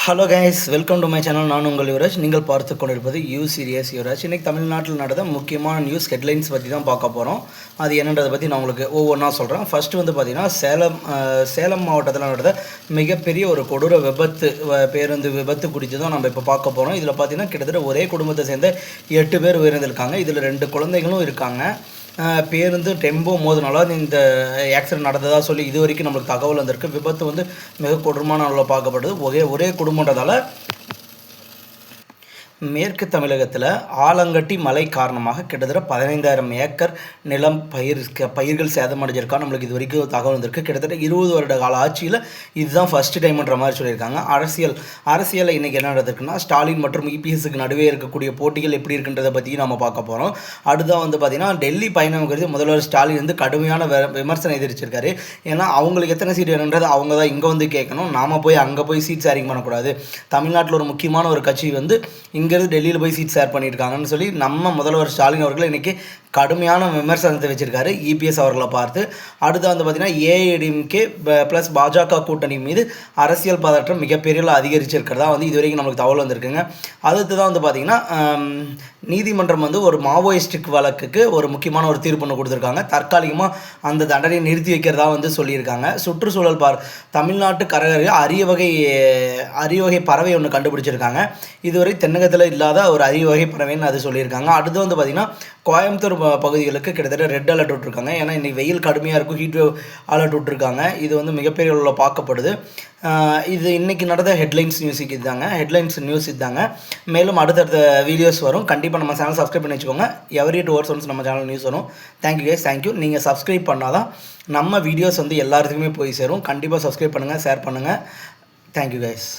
Hello guys, welcome to my channel. நான் உங்கள் யுவராஜ். நீங்கள் பார்த்து கொண்டிருப்பது யூ சீரியஸ் யுவராஜ். இன்றைக்கி தமிழ்நாட்டில் நடந்த முக்கியமான நியூஸ் ஹெட்லைன்ஸ் பற்றி தான் பார்க்க போகிறோம். அது என்னன்றதை பற்றி நான் உங்களுக்கு ஒவ்வொன்றா சொல்கிறேன். ஃபஸ்ட்டு பார்த்திங்கன்னா சேலம் மாவட்டத்தில் நடந்த மிகப்பெரிய ஒரு கொடூர விபத்து, பேருந்து விபத்து குறித்து தான் நம்ம இப்போ பார்க்க போகிறோம். இதில் பார்த்திங்கன்னா கிட்டத்தட்ட ஒரே குடும்பத்தை சேர்ந்த 8 பேர் உயிரிழந்திருக்காங்க. இதில் 2 குழந்தைகளும் இருக்காங்க. பேருந்து டெம்போ மோதினால இந்த ஆக்சிடென்ட் நடந்ததாக சொல்லி இது வரைக்கும் நம்மளுக்கு தகவல் வந்திருக்கு. விபத்து மிக கொடூரமான அளவில் பார்க்கப்படுது. ஒரே குடும்பன்றதால மேற்கு தமிழகத்தில் ஆலங்கட்டி மழை காரணமாக கிட்டத்தட்ட 15,000 ஏக்கர் நிலம் பயிர்கள் சேதமடைஞ்சிருக்கா நம்மளுக்கு இது வரைக்கும் தகவல் வந்திருக்கு. கிட்டத்தட்ட 20 வருட கால ஆட்சியில் இதுதான் ஃபஸ்ட்டு டைம்ன்ற மாதிரி சொல்லியிருக்காங்க. அரசியலில் இன்றைக்கி என்ன நடந்திருக்குன்னா, ஸ்டாலின் மற்றும் இபிஎஸ்க்கு நடுவே இருக்கக்கூடிய போட்டிகள் எப்படி இருக்குன்றதை பற்றி நம்ம பார்க்க போகிறோம். அடுத்தான் பார்த்திங்கன்னா, டெல்லி பயணம் குறித்து முதல்வர் ஸ்டாலின் கடுமையான விமர்சனம் எதிர்த்திருக்காரு. ஏன்னா அவங்களுக்கு எத்தனை சீட் வேணுன்றது அவங்க தான் இங்கே கேட்கணும். நாம் போய் அங்கே போய் சீட் ஷேரிங் பண்ணக்கூடாது. தமிழ்நாட்டில் ஒரு முக்கியமான ஒரு கட்சி இங்கேருந்து டெல்லியில் போய் சீட் ஷேர் பண்ணியிருக்காங்கன்னு சொல்லி நம்ம முதல்வர் ஸ்டாலின் அவர்கள் இன்றைக்கி கடுமையான விமர்சனத்தை வச்சுருக்காரு இபிஎஸ் அவர்களை பார்த்து. அடுத்து பார்த்திங்கன்னா, ஏஐடிஎம்கே ப்ளஸ் பாஜக கூட்டணி மீது அரசியல் பதற்றம் மிகப்பெரிய அதிகரிச்சிருக்கிறதா இது வரைக்கும் நம்மளுக்கு தகவல் வந்திருக்குங்க. அடுத்து தான் பார்த்திங்கன்னா, நீதிமன்றம் ஒரு மாவோயிஸ்டிக் வழக்குக்கு ஒரு முக்கியமான ஒரு தீர்ப்பு ஒன்று கொடுத்துருக்காங்க. தற்காலிகமாக அந்த தண்டனையை நிறுத்தி வைக்கிறதா சொல்லியிருக்காங்க. சுற்றுச்சூழல் தமிழ்நாட்டு கரையருகே அரிய வகை பறவை ஒன்று கண்டுபிடிச்சிருக்காங்க. இதுவரை தென்னகத்தில் இல்லாத ஒரு அரிய வகை பறவைன்னு அது சொல்லியிருக்காங்க. அடுத்து பார்த்திங்கன்னா, கோயம்புத்தூர் பகுதிகளுக்கு கிட்டத்தட்ட ரெட் அலர்ட் விட்டுருக்காங்க. ஏன்னா இன்றைக்கி வெயில் கடுமையாக இருக்கும், ஹீட் வேவ் அலர்ட் விட்டுருக்காங்க. இது மிகப்பெரிய அளவில் பார்க்கப்படுது. இது இன்றைக்கி நடந்த ஹெட்லைன்ஸ் நியூஸ் இதுதாங்க. மேலும் அடுத்தடுத்த வீடியோஸ் வரும். கண்டிப்பாக நம்ம சேனல் சப்ஸ்கிரைப் பண்ணி வச்சுக்கோங்க. எவரி 2 hours ஒன்ஸ் நம்ம சேனல் நியூஸ் வரும். Thank you guys, thank you. நீங்கள் சப்ஸ்கிரைப் பண்ணால் தான் நம்ம வீடியோஸ் எல்லாத்துக்குமே போய் சேரும். கண்டிப்பாக சப்ஸ்கிரைப் பண்ணுங்கள், ஷேர் பண்ணுங்கள். Thank you guys.